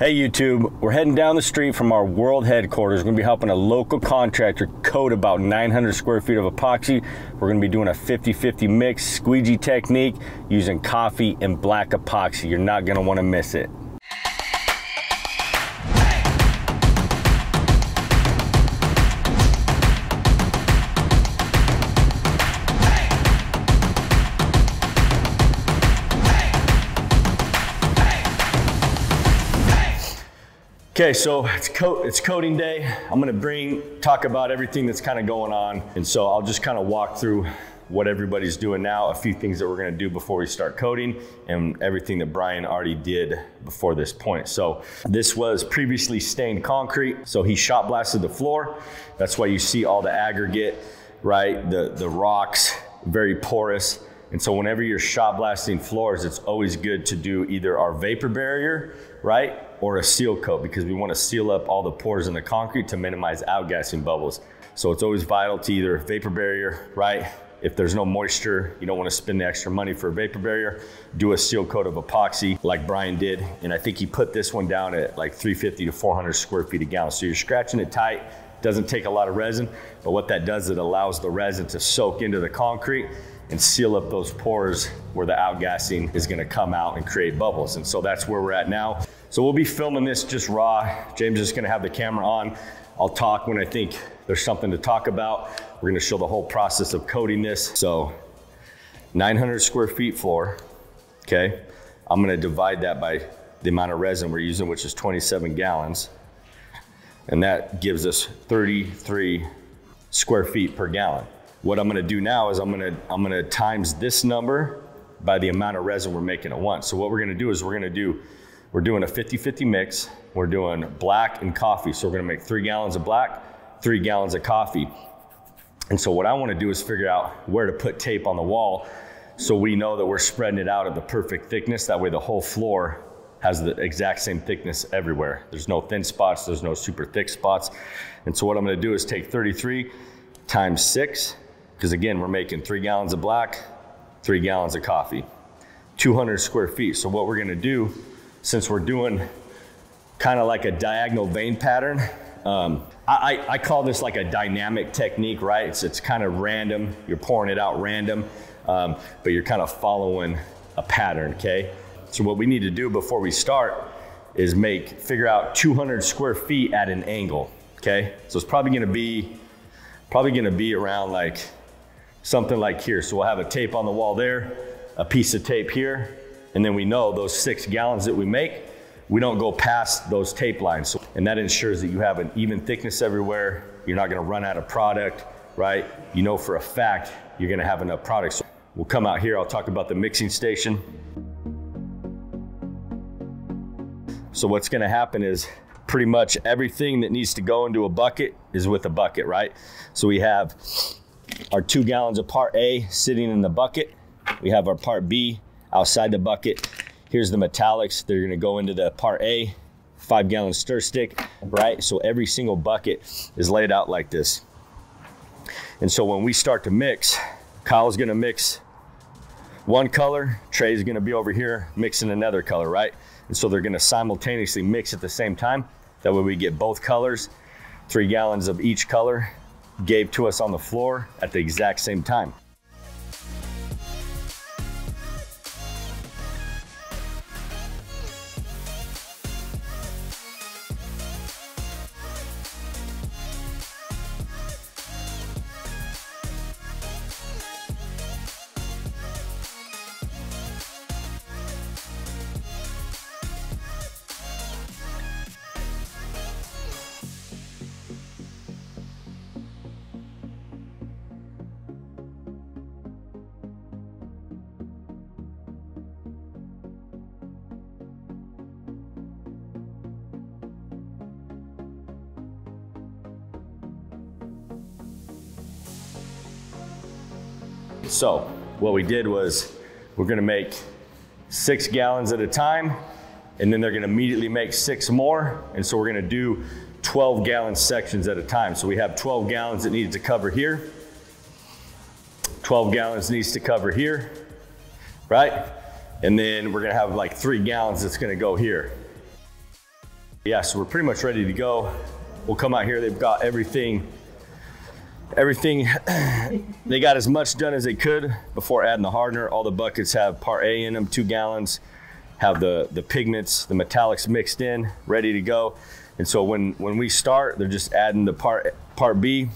Hey YouTube, we're heading down the street from our world headquarters. We're gonna be helping a local contractor coat about 900 square feet of epoxy. We're gonna be doing a 50-50 mix squeegee technique using coffee and black epoxy. You're not gonna wanna miss it. Okay, so it's coating day. I'm gonna talk about everything that's kind of going on. And so I'll just kind of walk through what everybody's doing now, a few things that we're gonna do before we start coating, and everything that Brian already did before this point. So this was previously stained concrete. So he shot blasted the floor. That's why you see all the aggregate, right? The rocks, very porous. And so whenever you're shot blasting floors, it's always good to do either our vapor barrier, right? Or a seal coat, because we want to seal up all the pores in the concrete to minimize outgassing bubbles. So it's always vital to either vapor barrier, right? If there's no moisture, you don't want to spend the extra money for a vapor barrier, do a seal coat of epoxy like Brian did. And I think he put this one down at like 350 to 400 square feet a gallon. So you're scratching it tight, doesn't take a lot of resin, but what that does, it allows the resin to soak into the concrete and seal up those pores where the outgassing is gonna come out and create bubbles. And so that's where we're at now. So we'll be filming this just raw. James is gonna have the camera on. I'll talk when I think there's something to talk about. We're gonna show the whole process of coating this. So 900 square feet floor, okay? I'm gonna divide that by the amount of resin we're using, which is 27 gallons. And that gives us 33 square feet per gallon. What I'm gonna do now is I'm gonna times this number by the amount of resin we're making at once. So what we're gonna do is we're doing a 50-50 mix. We're doing black and coffee. So we're gonna make 3 gallons of black, 3 gallons of coffee. And so what I wanna do is figure out where to put tape on the wall so we know that we're spreading it out at the perfect thickness. That way the whole floor has the exact same thickness everywhere. There's no thin spots, there's no super thick spots. And so what I'm gonna do is take 33 times 6, because again, we're making 3 gallons of black, 3 gallons of coffee, 200 square feet. So what we're gonna do, since we're doing kind of like a diagonal vein pattern, I call this like a dynamic technique, right? It's kind of random, you're pouring it out random, but you're kind of following a pattern, okay? So what we need to do before we start is figure out 200 square feet at an angle, okay? So it's probably gonna be around like something like here. So we'll have a tape on the wall there, a piece of tape here, and then we know those 6 gallons that we make, we don't go past those tape lines. So, and that ensures that you have an even thickness everywhere. You're not gonna run out of product, right? You know for a fact you're gonna have enough product. So we'll come out here, I'll talk about the mixing station. So what's gonna happen is pretty much everything that needs to go into a bucket is with a bucket, right? So we have our 2 gallons of part A sitting in the bucket. We have our part B outside the bucket. Here's the metallics. They're gonna go into the part A, 5 gallon stir stick, right? So every single bucket is laid out like this. And so when we start to mix, Kyle's gonna mix one color, Trey's gonna be over here mixing another color, right? And so they're gonna simultaneously mix at the same time. That way we get both colors, 3 gallons of each color gave to us on the floor at the exact same time. So what we did was we're gonna make 6 gallons at a time, and then they're gonna immediately make 6 more. And so we're gonna do 12 gallon sections at a time. So we have 12 gallons that needs to cover here. 12 gallons needs to cover here, right? And then we're gonna have like 3 gallons that's gonna go here. Yeah, so we're pretty much ready to go. We'll come out here, they've got everything, they got as much done as they could before adding the hardener. All the buckets have part A in them, 2 gallons, have the pigments, the metallics mixed in, ready to go. And so when we start, they're just adding the part B,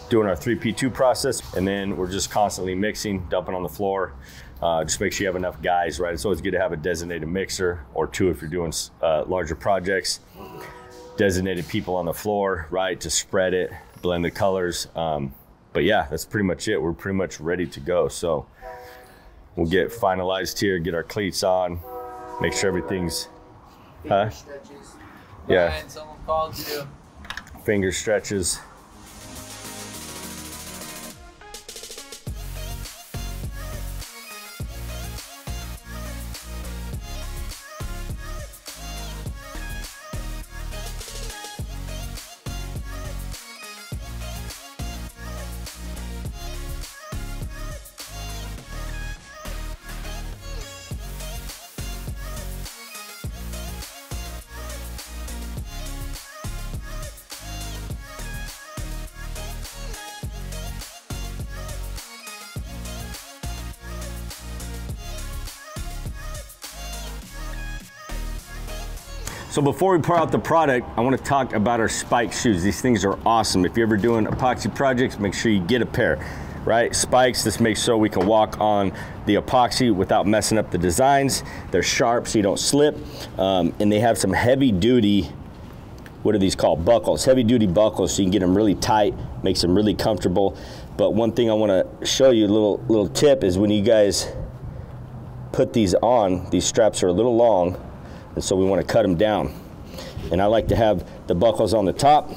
doing our 3P2 process, and then we're just constantly mixing, dumping on the floor. Just make sure you have enough guys, right? It's always good to have a designated mixer or 2 if you're doing larger projects. Designated people on the floor, right, to spread it, blend the colors. But yeah, that's pretty much it. We're pretty much ready to go. So we'll get finalized here, get our cleats on, make sure everything's, Finger stretches. Yeah. Brian, someone called you. Finger stretches. So before we pour out the product, I want to talk about our spike shoes. These things are awesome. If you're ever doing epoxy projects, make sure you get a pair, right? Spikes, this makes sure we can walk on the epoxy without messing up the designs. They're sharp so you don't slip. And they have some heavy duty, what are these called? Buckles, heavy duty buckles, so you can get them really tight, makes them really comfortable. But one thing I want to show you, a little tip, is when you guys put these on, these straps are a little long, and so we want to cut them down. And I like to have the buckles on the top.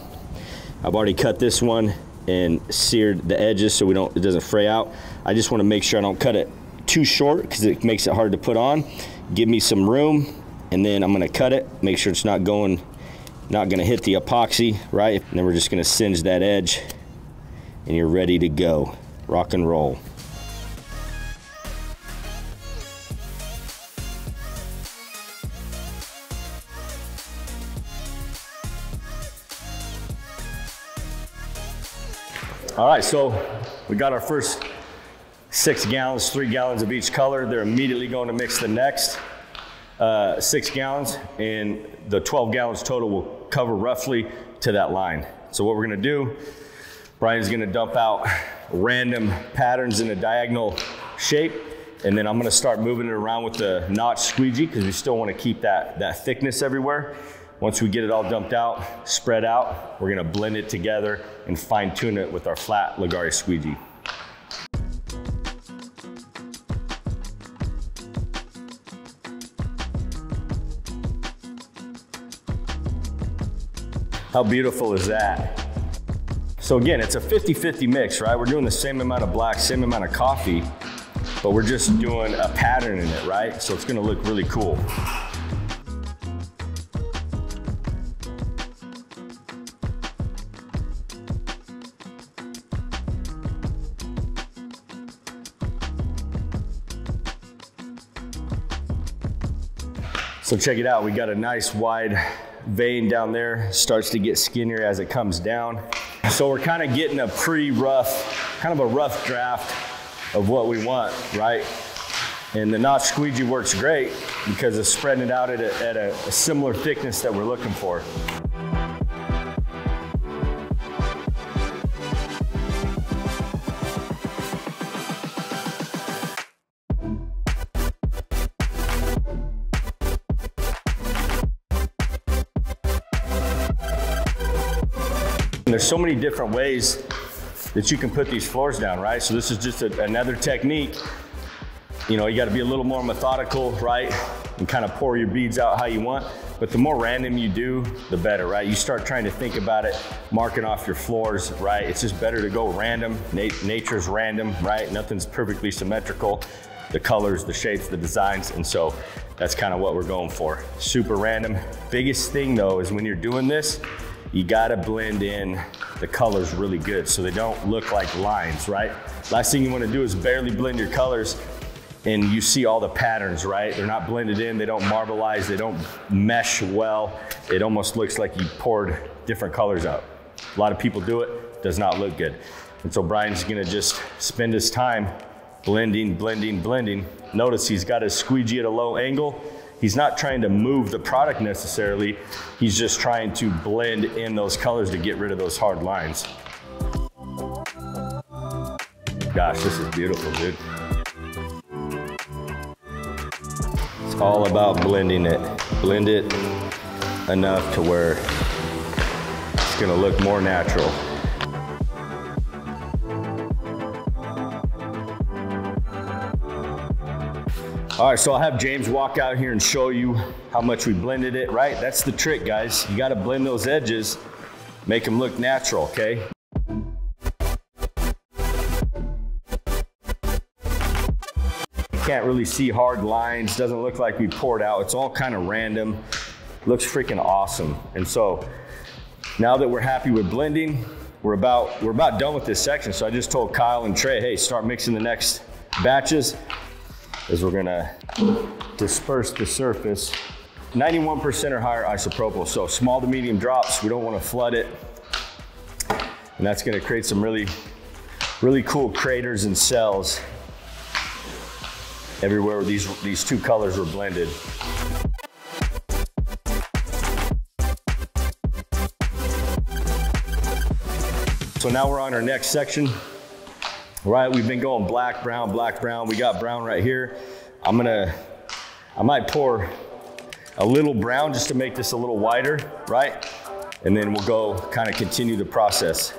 I've already cut this one and seared the edges so it doesn't fray out. I just want to make sure I don't cut it too short because it makes it hard to put on. Give me some room, and then I'm going to cut it, make sure it's not going to hit the epoxy, right? And then we're just going to singe that edge, and you're ready to go. Rock and roll. All right, so we got our first 6 gallons, 3 gallons of each color. They're immediately going to mix the next 6 gallons, and the 12 gallons total will cover roughly to that line. So what we're gonna do, Brian's gonna dump out random patterns in a diagonal shape, and then I'm gonna start moving it around with the notch squeegee because we still wanna keep that thickness everywhere. Once we get it all dumped out, spread out, we're gonna blend it together and fine tune it with our flat Leggari squeegee. How beautiful is that? So again, it's a 50-50 mix, right? We're doing the same amount of black, same amount of coffee, but we're just doing a pattern in it, right? So it's gonna look really cool. So check it out, we got a nice wide vein down there, starts to get skinnier as it comes down. So we're kind of getting a pre-rough, kind of a rough draft of what we want, right? And the notch squeegee works great because it's spreading it out at a similar thickness that we're looking for. There's so many different ways that you can put these floors down, right? So this is just another technique. You know, you got to be a little more methodical, right? And kind of pour your beads out how you want. But the more random you do, the better, right? You start trying to think about it, marking off your floors, right? It's just better to go random. Nature's random, right? Nothing's perfectly symmetrical. The colors, the shapes, the designs. And so that's kind of what we're going for. Super random. Biggest thing though is when you're doing this, you gotta blend in the colors really good so they don't look like lines, right? Last thing you wanna do is barely blend your colors and you see all the patterns, right? They're not blended in, they don't marbleize, they don't mesh well. It almost looks like you poured different colors out. A lot of people do it, does not look good. And so Brian's gonna just spend his time blending, blending, blending. Notice he's got his squeegee at a low angle. He's not trying to move the product necessarily. He's just trying to blend in those colors to get rid of those hard lines. Gosh, this is beautiful, dude. It's all about blending it. Blend it enough to where it's gonna look more natural. All right, so I'll have James walk out here and show you how much we blended it, right? That's the trick, guys. You gotta blend those edges, make them look natural, okay? You can't really see hard lines, doesn't look like we poured out. It's all kind of random, looks freaking awesome. And so now that we're happy with blending, we're about done with this section. So I just told Kyle and Trey, hey, start mixing the next batches, is we're gonna disperse the surface. 91% or higher isopropyl, so small to medium drops. We don't wanna flood it. And that's gonna create some really cool craters and cells everywhere where these two colors were blended. So now we're on our next section. Right, we've been going black, brown, black, brown. We got brown right here. I might pour a little brown just to make this a little whiter, right? And then we'll go kind of continue the process.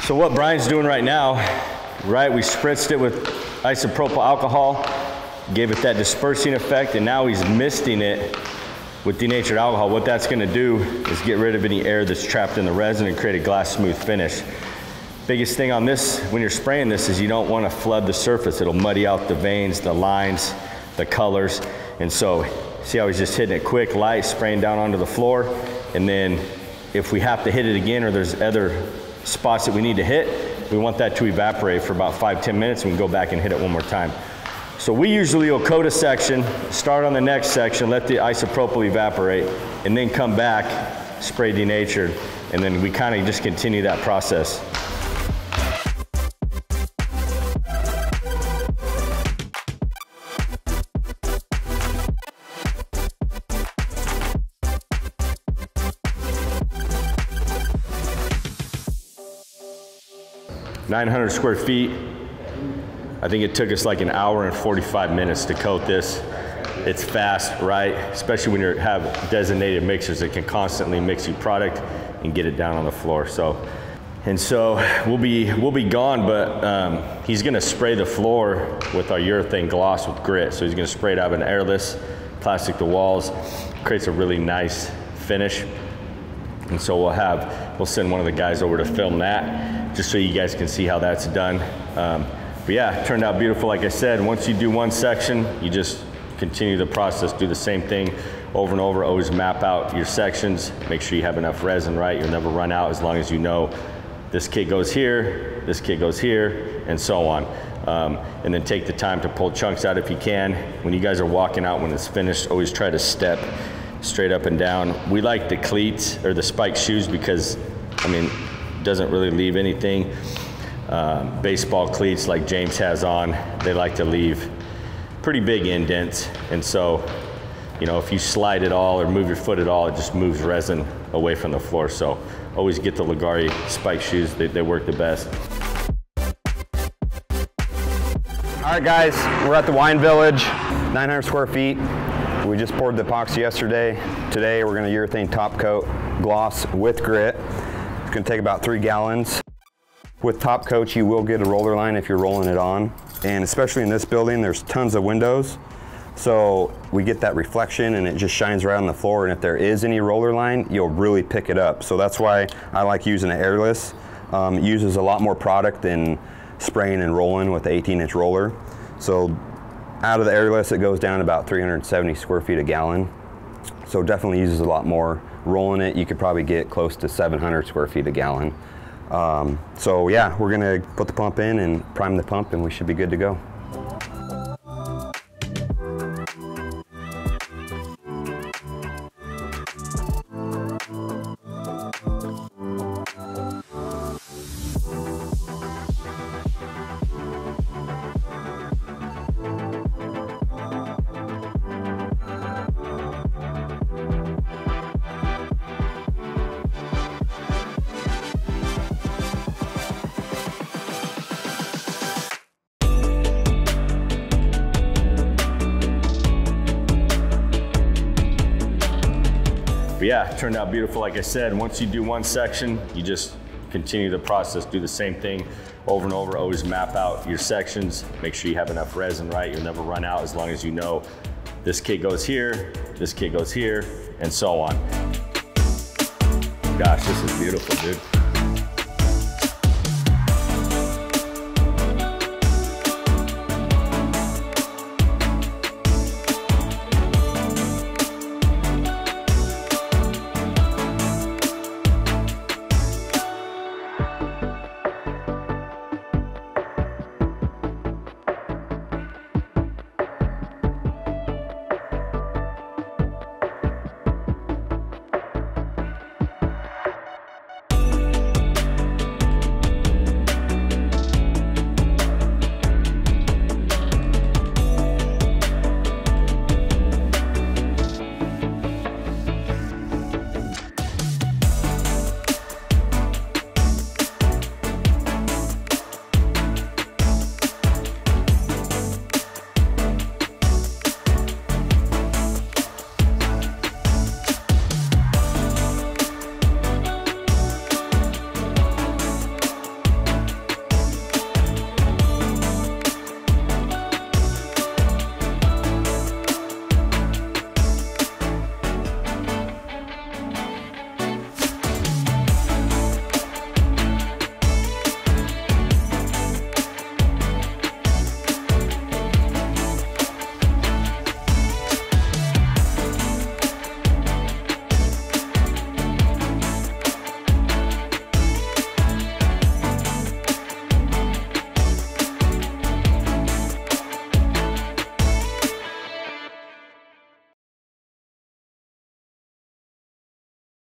So what Brian's doing right now, right, we spritzed it with isopropyl alcohol, gave it that dispersing effect, and now he's misting it with denatured alcohol. What that's gonna do is get rid of any air that's trapped in the resin and create a glass smooth finish. Biggest thing on this, when you're spraying this, is you don't wanna flood the surface. It'll muddy out the veins, the lines, the colors. And so, see how he's just hitting it quick, light, spraying down onto the floor. And then if we have to hit it again or there's other spots that we need to hit, we want that to evaporate for about 5-10 minutes and we can go back and hit it one more time. So we usually will coat a section, start on the next section, let the isopropyl evaporate, and then come back, spray denatured, and then we kind of just continue that process. .900 square feet. I think it took us like an hour and 45 minutes to coat this. It's fast, right? Especially when you have designated mixers that can constantly mix your product and get it down on the floor. So we'll be gone, but he's gonna spray the floor with our urethane gloss with grit. So he's gonna spray it out of an airless, plastic the walls, creates a really nice finish. And so we'll send one of the guys over to film that, just so you guys can see how that's done. But yeah, it turned out beautiful. Like I said, once you do one section, you just continue the process, do the same thing over and over, always map out your sections, make sure you have enough resin, right? You'll never run out as long as you know this kit goes here, this kit goes here, and so on. And then take the time to pull chunks out if you can. When you guys are walking out when it's finished, always try to step straight up and down. We like the cleats or the spike shoes because, I mean, it doesn't really leave anything. Baseball cleats like James has on, they like to leave pretty big indents. And so, you know, if you slide it all or move your foot at all, it just moves resin away from the floor. So always get the Leggari spike shoes, they work the best. All right guys, we're at the wine village, 900 square feet. We just poured the epoxy yesterday. Today we're gonna urethane top coat gloss with grit. It's gonna take about 3 gallons. With top coat, you will get a roller line if you're rolling it on. And especially in this building, there's tons of windows. So we get that reflection and it just shines right on the floor, and if there is any roller line, you'll really pick it up. So that's why I like using an airless. It uses a lot more product than spraying and rolling with the 18-inch roller. So out of the airless, it goes down about 370 square feet a gallon. So definitely uses a lot more. Rolling it, you could probably get close to 700 square feet a gallon. So yeah, we're gonna put the pump in and prime the pump, and we should be good to go. But yeah, it turned out beautiful. Like I said, once you do one section, you just continue the process, do the same thing over and over. Always map out your sections, make sure you have enough resin, right? You'll never run out as long as you know this kit goes here, this kit goes here, and so on. Gosh, this is beautiful, dude.